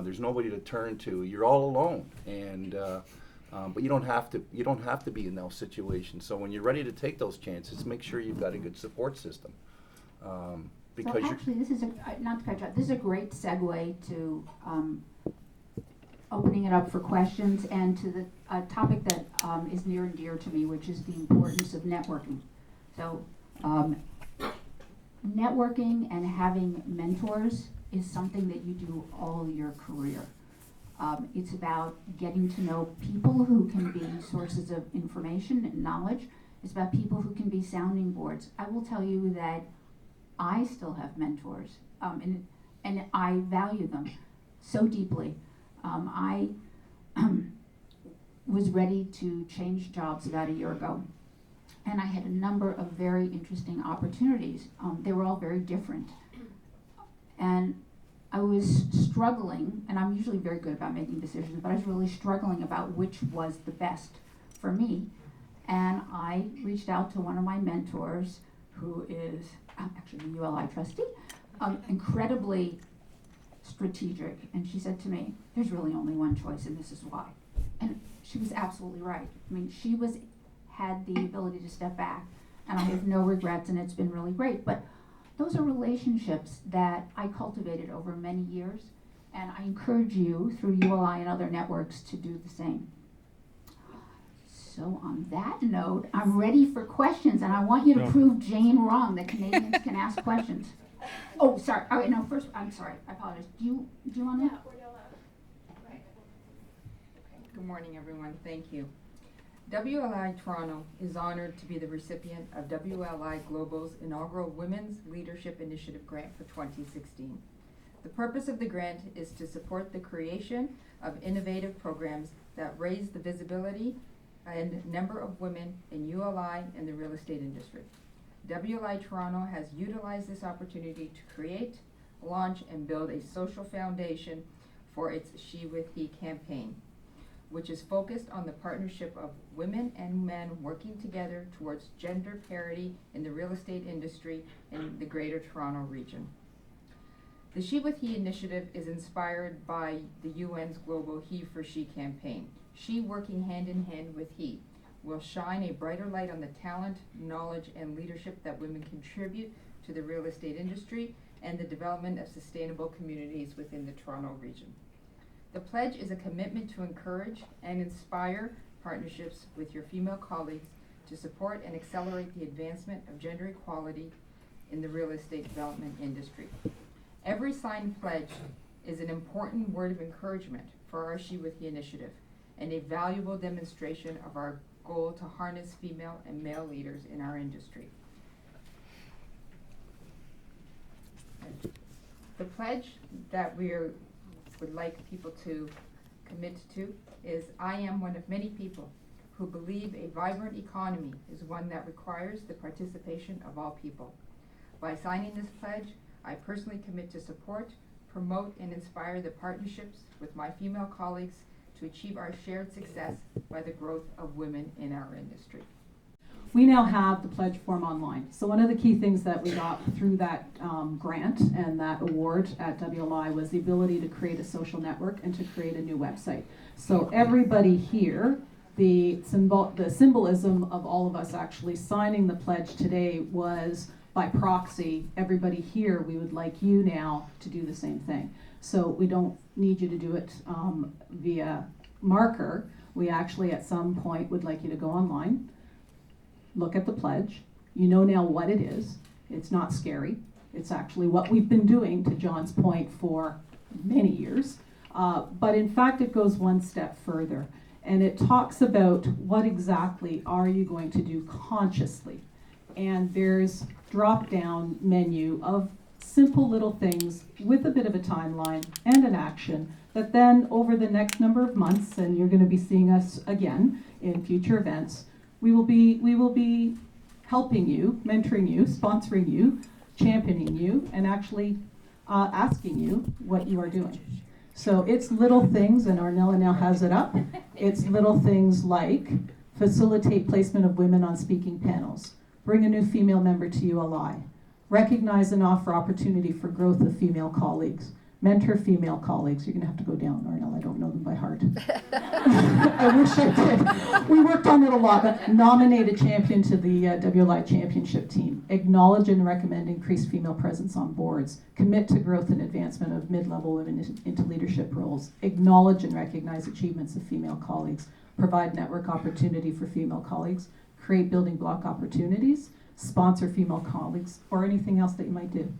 There's nobody to turn to. You're all alone. And, but you don't have to be in those situations. So when you're ready to take those chances, make sure you've got a good support system. Because So actually, this is not to cut you off, this is a great segue to opening it up for questions and to the topic that is near and dear to me, which is the importance of networking. So networking and having mentors is something that you do all your career. It's about getting to know people who can be sources of information and knowledge. It's about people who can be sounding boards. I will tell you that I still have mentors, and I value them so deeply. I was ready to change jobs about a year ago, and I had a number of very interesting opportunities. They were all very different, and I was struggling, and I'm usually very good about making decisions, but I was really struggling about which was the best for me. And I reached out to one of my mentors, who is actually a ULI trustee, incredibly strategic, and she said to me, there's really only one choice, and this is why. And she was absolutely right. I mean, she had the ability to step back, and I have no regrets, and it's been really great. But those are relationships that I cultivated over many years, and I encourage you through ULI and other networks to do the same. So on that note, I'm ready for questions, and I want you to prove Jane wrong, that Canadians can ask questions. Oh, sorry. All right, no, first, I'm sorry. I apologize. Do you want to? Yeah, we're not allowed. Right. Good morning, everyone. Thank you. WLI Toronto is honored to be the recipient of WLI Global's inaugural Women's Leadership Initiative Grant for 2016. The purpose of the grant is to support the creation of innovative programs that raise the visibility and number of women in ULI and the real estate industry. WLI Toronto has utilized this opportunity to create, launch, and build a social foundation for its She With He campaign, which is focused on the partnership of women and men working together towards gender parity in the real estate industry in the Greater Toronto region. The She with He initiative is inspired by the UN's global He for She campaign. She, working hand in hand with He, will shine a brighter light on the talent, knowledge, and leadership that women contribute to the real estate industry and the development of sustainable communities within the Toronto region. The pledge is a commitment to encourage and inspire partnerships with your female colleagues to support and accelerate the advancement of gender equality in the real estate development industry. Every signed pledge is an important word of encouragement for our She With He initiative and a valuable demonstration of our goal to harness female and male leaders in our industry. The pledge that we would like people to commit to is, I am one of many people who believe a vibrant economy is one that requires the participation of all people. By signing this pledge, I personally commit to support, promote, and inspire the partnerships with my female colleagues to achieve our shared success by the growth of women in our industry. We now have the pledge form online. So one of the key things that we got through that grant and that award at WLI was the ability to create a social network and to create a new website. So everybody here, the symbolism of all of us actually signing the pledge today was by proxy. Everybody here, we would like you now to do the same thing. So we don't need you to do it via marker. We actually at some point would like you to go online, look at the pledge. You know now what it is. It's not scary. It's actually what we've been doing, to John's point, for many years. But in fact, it goes one step further. And it talks about what exactly are you going to do consciously. And there's drop-down menu of simple little things with a bit of a timeline and an action that then over the next number of months, and you're going to be seeing us again in future events, we will be helping you, mentoring you, sponsoring you, championing you, and actually asking you what you are doing. So it's little things, and Arnella now has it up. It's little things like facilitate placement of women on speaking panels, bring a new female member to ULI, recognize and offer opportunity for growth of female colleagues, mentor female colleagues. You're going to have to go down, Arnell. I don't know them by heart. I wish I did. We worked on it a lot. But nominate a champion to the WLI championship team. Acknowledge and recommend increased female presence on boards. Commit to growth and advancement of mid-level women into leadership roles. Acknowledge and recognize achievements of female colleagues. Provide network opportunity for female colleagues. Create building block opportunities. Sponsor female colleagues, or anything else that you might do.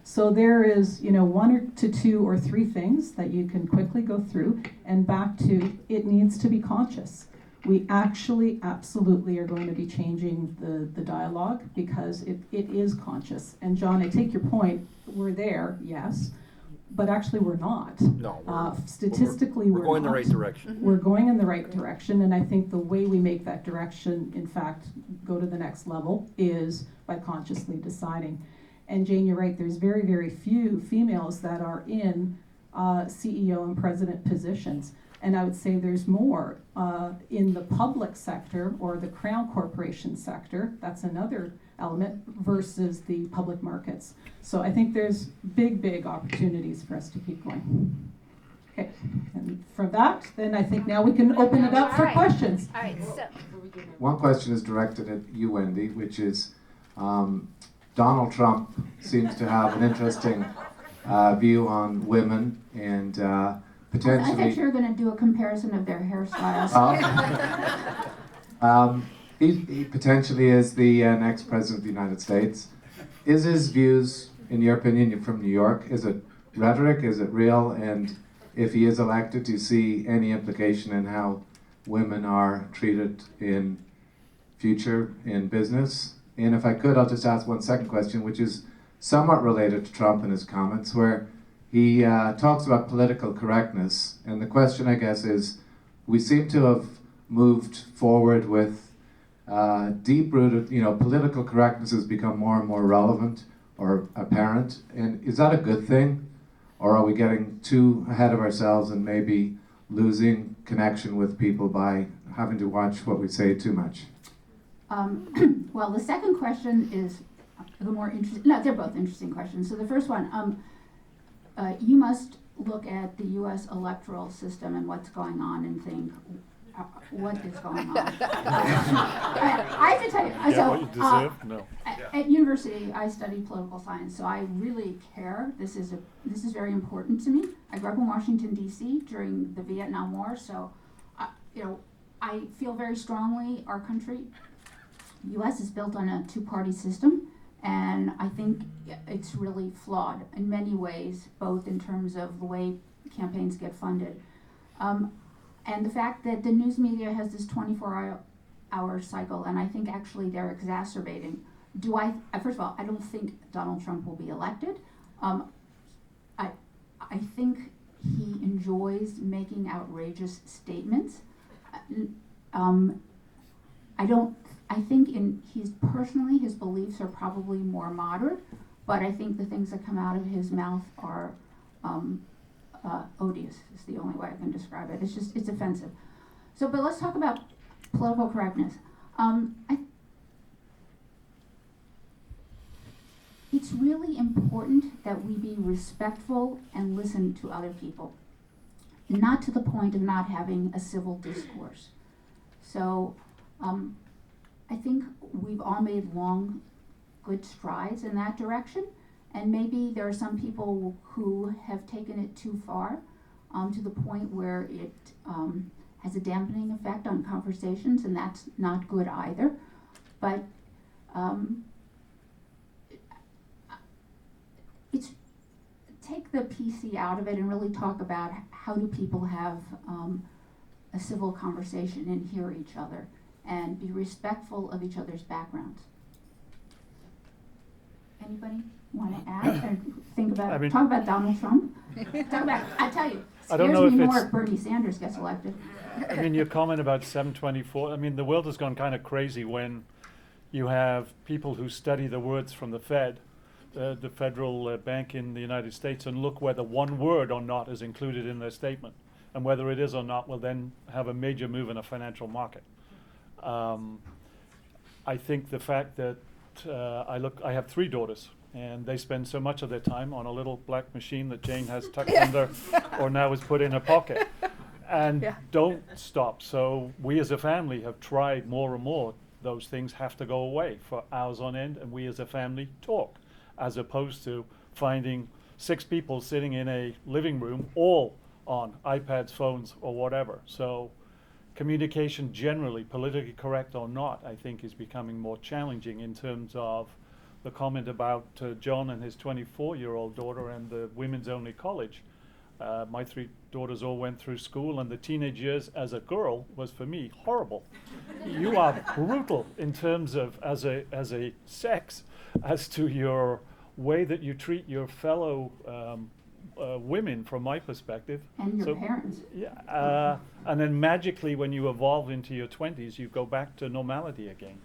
So there is, one or to two or three things that you can quickly go through, and back to, it needs to be conscious. We actually absolutely are going to be changing the dialogue because it is conscious. And John, I take your point, we're there, yes, but actually we're not. No, statistically we're going in the not. right direction. We're going in the right direction, and I think the way we make that direction, in fact, go to the next level is by consciously deciding. And Jane, you're right, there's very, very few females that are in CEO and president positions. And I would say there's more in the public sector or the Crown Corporation sector, that's another element, versus the public markets. So I think there's big, big opportunities for us to keep going. Okay, and for that, then I think now we can open it up for questions. All right, so. One question is directed at you, Wendy, which is Donald Trump seems to have an interesting view on women and potentially... I thought you were going to do a comparison of their hairstyles. He potentially is the next president of the United States. Is his views, in your opinion, you're from New York, is it rhetoric, is it real? And if he is elected, do you see any implication in how women are treated in future in business? And if I could, I'll just ask one second question, which is somewhat related to Trump and his comments, where he talks about political correctness. And the question, I guess, is we seem to have moved forward with deep-rooted, political correctness has become more and more relevant or apparent. And is that a good thing? Or are we getting too ahead of ourselves and maybe losing connection with people by having to watch what we say too much? Well, the second question is the more interesting. No, they're both interesting questions. So the first one, you must look at the U.S. electoral system and what's going on and think, what is going on? I have to tell you, Get so what you deserve? No. at university, I studied political science, so I really care. This is very important to me. I grew up in Washington D.C. during the Vietnam War, so I feel very strongly our country, U.S. is built on a two-party system, and I think it's really flawed in many ways, both in terms of the way campaigns get funded. And the fact that the news media has this 24-hour cycle, and I think actually they're exacerbating. First of all, I don't think Donald Trump will be elected. I think he enjoys making outrageous statements. I think personally his beliefs are probably more moderate, but I think the things that come out of his mouth are odious is the only way I can describe it. It's offensive. But let's talk about political correctness. It's really important that we be respectful and listen to other people, not to the point of not having a civil discourse. So I think we've all made long, good strides in that direction. And maybe there are some people who have taken it too far, to the point where it has a dampening effect on conversations, and that's not good either. But take the PC out of it and really talk about how do people have a civil conversation and hear each other and be respectful of each other's backgrounds. Anybody want to add or think about talk about Donald Trump? I tell you, I don't scares know me if more it's- if Bernie Sanders gets elected. I mean, your comment about 724, I mean, the world has gone kind of crazy when you have people who study the words from the Fed, the federal bank in the United States, and look whether one word or not is included in their statement. And whether it is or not will then have a major move in a financial market. I think the fact that I have 3 daughters, and they spend so much of their time on a little black machine that Jane has tucked under or now is put in her pocket, and don't stop. So we as a family have tried more and more. Those things have to go away for hours on end, and we as a family talk, as opposed to finding 6 people sitting in a living room all on iPads, phones, or whatever. So communication generally, politically correct or not, I think is becoming more challenging in terms of the comment about John and his 24-year-old daughter and the women's only college. My 3 daughters all went through school, and the teenage years as a girl was for me horrible. You are brutal in terms of as a sex, as to your way that you treat your fellow women, from my perspective. And your parents. Yeah, and then magically, when you evolve into your 20s, you go back to normality again.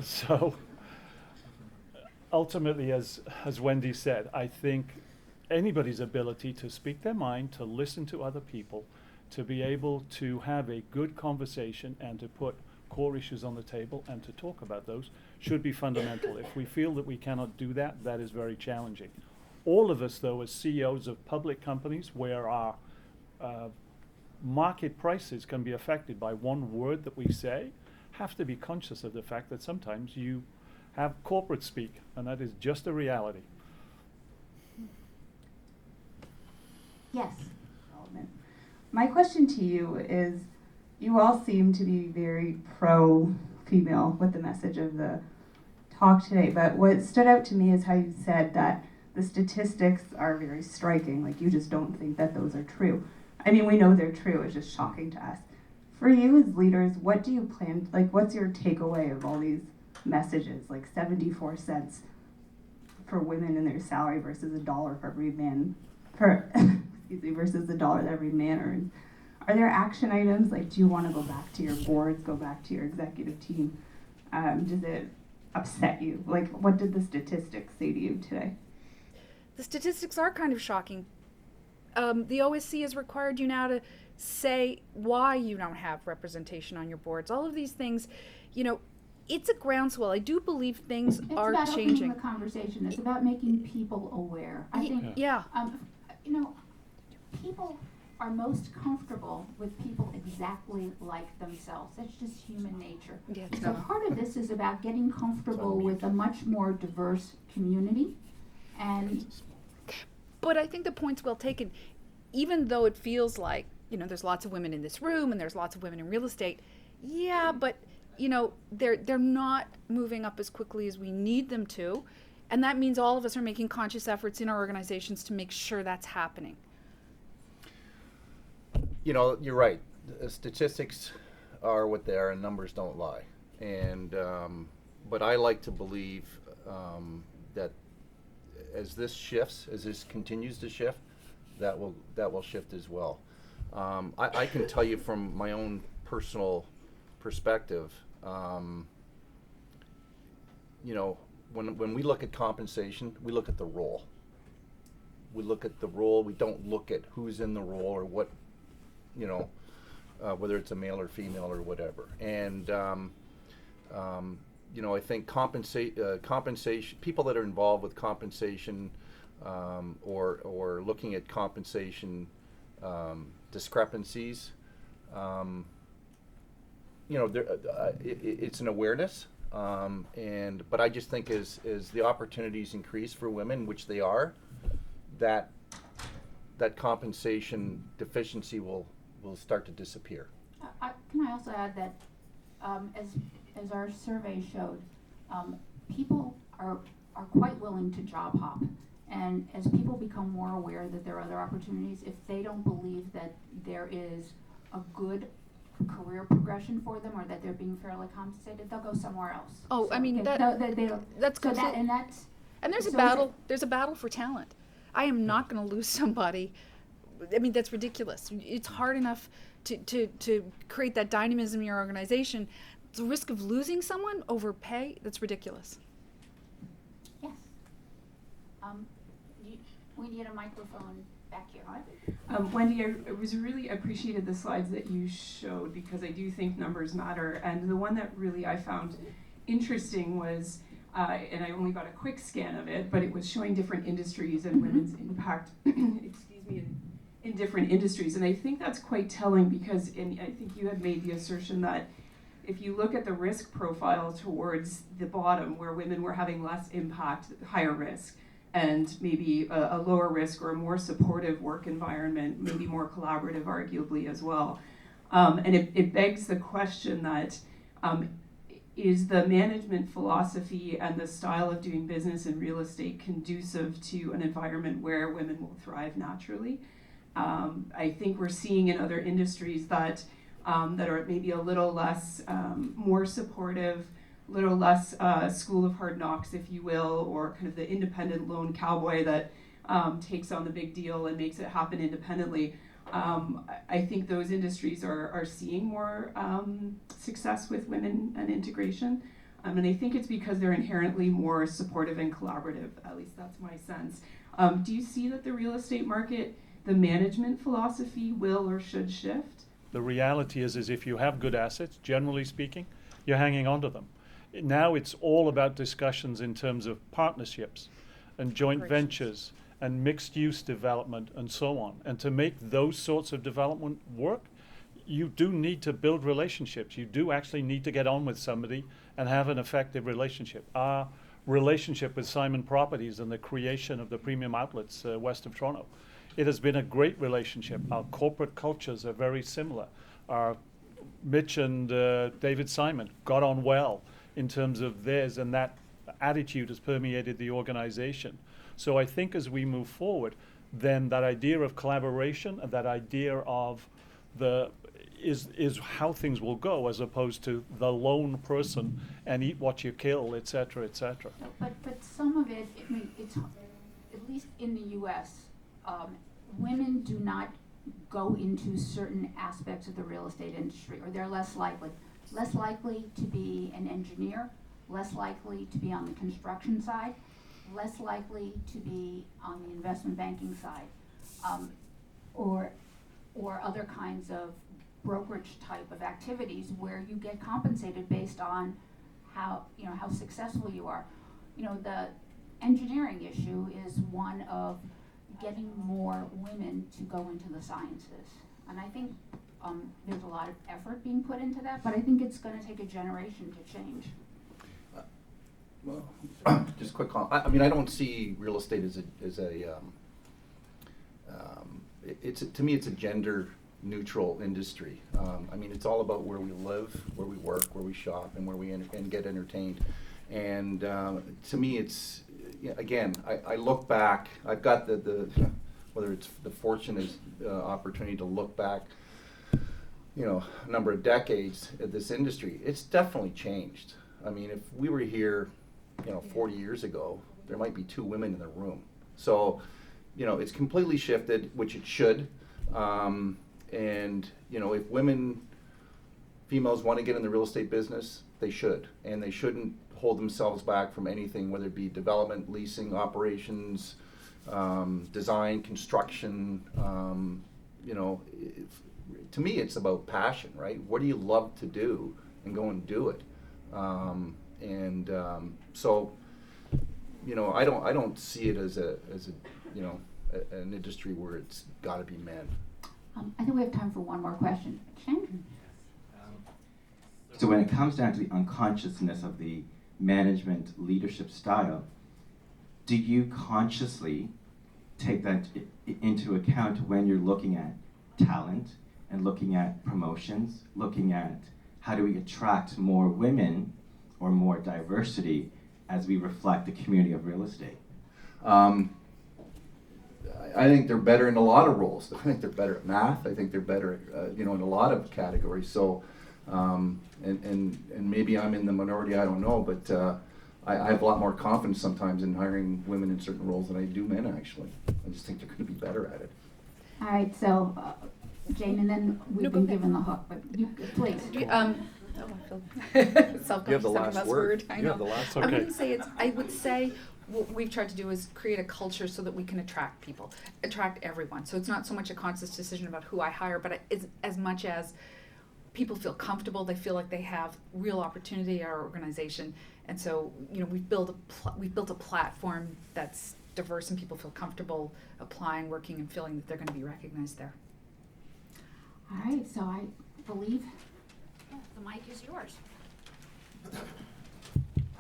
So ultimately, as Wendy said, I think anybody's ability to speak their mind, to listen to other people, to be able to have a good conversation and to put core issues on the table and to talk about those should be fundamental. If we feel that we cannot do that, that is very challenging. All of us, though, as CEOs of public companies where our market prices can be affected by one word that we say, have to be conscious of the fact that sometimes you have corporate speak, and that is just a reality. Yes. My question to you is, you all seem to be very pro-female with the message of the talk today, but what stood out to me is how you said that the statistics are very striking, like you just don't think that those are true. I mean, we know they're true, it's just shocking to us. For you as leaders, what do you plan, like what's your takeaway of all these messages, like 74 cents for women in their salary versus $1 for every man, versus the $1 that every man earns? Are there action items, like do you want to go back to your boards, go back to your executive team? Does it upset you? Like, what did the statistics say to you today? The statistics are kind of shocking. The OSC has required you now to say why you don't have representation on your boards. All of these things, you know, it's a groundswell. I do believe things It's are about changing. opening the conversation. It's about making people aware. I think, Yeah. you know, people are most comfortable with people exactly like themselves. That's just human nature. Yeah, it's So not. part of this is about getting comfortable with a much more diverse community. And But I think the point's well taken. Even though it feels like, there's lots of women in this room and there's lots of women in real estate, yeah, but they're not moving up as quickly as we need them to, and that means all of us are making conscious efforts in our organizations to make sure that's happening. You're right. The statistics are what they are, and numbers don't lie. And but I like to believe that as this continues to shift, that will shift as well. I can tell you from my own personal perspective. When we look at compensation, we look at the role. We look at the role. We don't look at who's in the role or what, whether it's a male or female or whatever. And I think compensation. People that are involved with compensation, or looking at compensation discrepancies. It's an awareness, but I just think as the opportunities increase for women, which they are, that compensation deficiency will start to disappear. can I also add that as our survey showed, people are quite willing to job hop. And as people become more aware that there are other opportunities, if they don't believe that there is a good career progression for them or that they're being fairly compensated, they'll go somewhere else. Oh, So I mean, that's so that, and that's and there's a so battle. There's a battle for talent. I am not going to lose somebody. I mean, that's ridiculous. It's hard enough to create that dynamism in your organization. The risk of losing someone over pay, that's ridiculous. Yes. We need a microphone back here. Wendy, I really appreciated the slides that you showed because I do think numbers matter. And the one that really I found interesting was, and I only got a quick scan of it, but it was showing different industries and women's impact, excuse me, in different industries. And I think that's quite telling because I think you had made the assertion that if you look at the risk profile towards the bottom where women were having less impact, higher risk, and maybe a lower risk or a more supportive work environment, maybe more collaborative arguably as well. And it begs the question that is the management philosophy and the style of doing business in real estate conducive to an environment where women will thrive naturally? I think we're seeing in other industries that are maybe a little less, more supportive, little less school of hard knocks, if you will, or kind of the independent lone cowboy that takes on the big deal and makes it happen independently. I think those industries are seeing more success with women and integration. And I think it's because they're inherently more supportive and collaborative, at least that's my sense. Do you see that the real estate market, the management philosophy will or should shift? The reality is if you have good assets, generally speaking, you're hanging on to them. Now it's all about discussions in terms of partnerships and joint ventures and mixed-use development and so on. And to make those sorts of development work, you do need to build relationships. You do actually need to get on with somebody and have an effective relationship. Our relationship with Simon Properties and the creation of the premium outlets west of Toronto, it has been a great relationship. Our corporate cultures are very similar. Mitch and David Simon got on well in terms of theirs, and that attitude has permeated the organization. So I think as we move forward, then that idea of collaboration and that idea of is how things will go, as opposed to the lone person and eat what you kill, et cetera, et cetera. But some of it, I mean, it's, at least in the U.S., women do not go into certain aspects of the real estate industry, or they're less likely to be an engineer, less likely to be on the construction side, less likely to be on the investment banking side, or other kinds of brokerage type of activities where you get compensated based on how, you know, how successful you are. You know, the engineering issue is one of getting more women to go into the sciences. And I think there's a lot of effort being put into that, but I think it's going to take a generation to change. Well, just a quick comment. I mean, I don't see real estate as to me, it's a gender neutral industry. I mean, it's all about where we live, where we work, where we shop, and where we and get entertained. And to me, it's, again, I look back. I've got the whether it's the fortunate opportunity to look back, you know, a number of decades at this industry. It's definitely changed. I mean, if we were here, you know, 40 years ago, there might be 2 women in the room. So, you know, it's completely shifted, which it should. And, you know, if females want to get in the real estate business, they should. And they shouldn't hold themselves back from anything, whether it be development, leasing, operations, design, construction. You know, to me, it's about passion, right? What do you love to do, and go and do it. So, you know, I don't see it as a you know, an industry where it's got to be men. I think we have time for one more question. Ken? So when it comes down to the unconsciousness of the management leadership style, do you consciously take that into account when you're looking at talent and looking at promotions, looking at how do we attract more women or more diversity as we reflect the community of real estate? I think they're better in a lot of roles. I think they're better at math. I think they're better, you know, in a lot of categories. So, and maybe I'm in the minority. I don't know, but I have a lot more confidence sometimes in hiring women in certain roles than I do men. Actually, I just think they're going to be better at it. All right, so Jane, and then we've been given the hook, but you, please. Self-conscious You have the last word. I You know. have the last I word. wouldn't say it's. I would say what we've tried to do is create a culture so that we can attract people, attract everyone. So it's not so much a conscious decision about who I hire, but it's as much as people feel comfortable. They feel like they have real opportunity at our organization, and so, you know, we've built a platform that's diverse, and people feel comfortable applying, working, and feeling that they're going to be recognized there. All right, so I believe the mic is yours.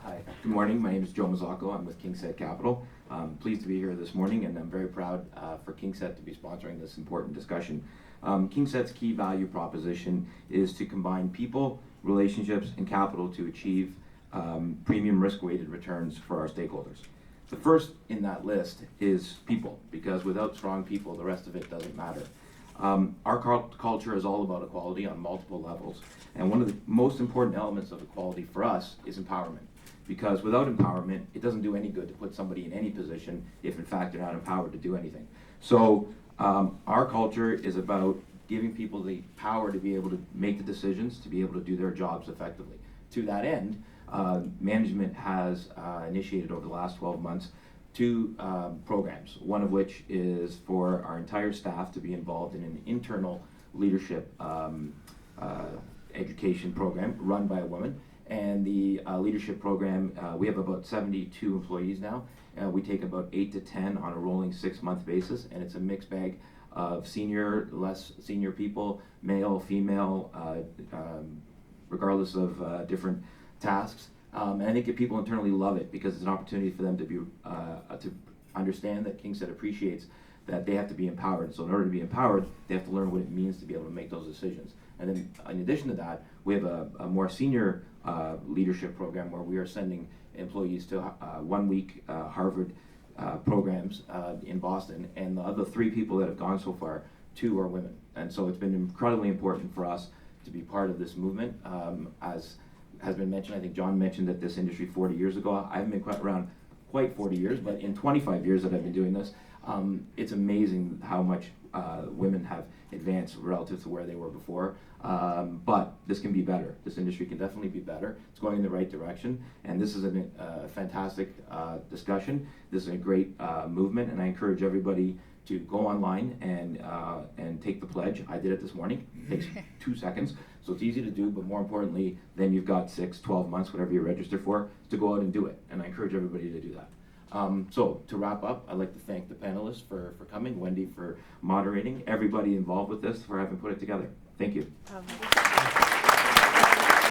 Hi, good morning. My name is Joe Mazzacco. I'm with KingSett Capital. I'm pleased to be here this morning, and I'm very proud for KingSett to be sponsoring this important discussion. KingSett's key value proposition is to combine people, relationships, and capital to achieve premium risk-weighted returns for our stakeholders. The first in that list is people, because without strong people, the rest of it doesn't matter. Our culture is all about equality on multiple levels, and one of the most important elements of equality for us is empowerment. Because without empowerment, it doesn't do any good to put somebody in any position if in fact they're not empowered to do anything. So our culture is about giving people the power to be able to make the decisions, to be able to do their jobs effectively. To that end, management has initiated over the last 12 months 2 programs, one of which is for our entire staff to be involved in an internal leadership education program run by a woman. And the leadership program, we have about 72 employees now. We take about 8 to 10 on a rolling 6-month basis, and it's a mixed bag of senior, less senior people, male, female, regardless of different tasks. And I think that people internally love it because it's an opportunity for them to be to understand that KingSett appreciates that they have to be empowered. So in order to be empowered, they have to learn what it means to be able to make those decisions. And then in addition to that, we have a more senior leadership program where we are sending employees to 1-week Harvard programs in Boston. And the other 3 people that have gone so far, 2 are women. And so it's been incredibly important for us to be part of this movement. As has been mentioned, I think John mentioned that this industry 40 years ago. I haven't been around quite 40 years, but in 25 years that I've been doing this, It's amazing how much women have advanced relative to where they were before. But this can be better. This industry can definitely be better. It's going in the right direction, and this is a fantastic discussion. This is a great movement, and I encourage everybody to go online and take the pledge. I did it this morning. It takes 2 seconds, so it's easy to do, but more importantly, then you've got 6, 12 months, whatever you register for, to go out and do it, and I encourage everybody to do that. So to wrap up, I'd like to thank the panelists for coming, Wendy for moderating, everybody involved with this for having put it together. Thank you.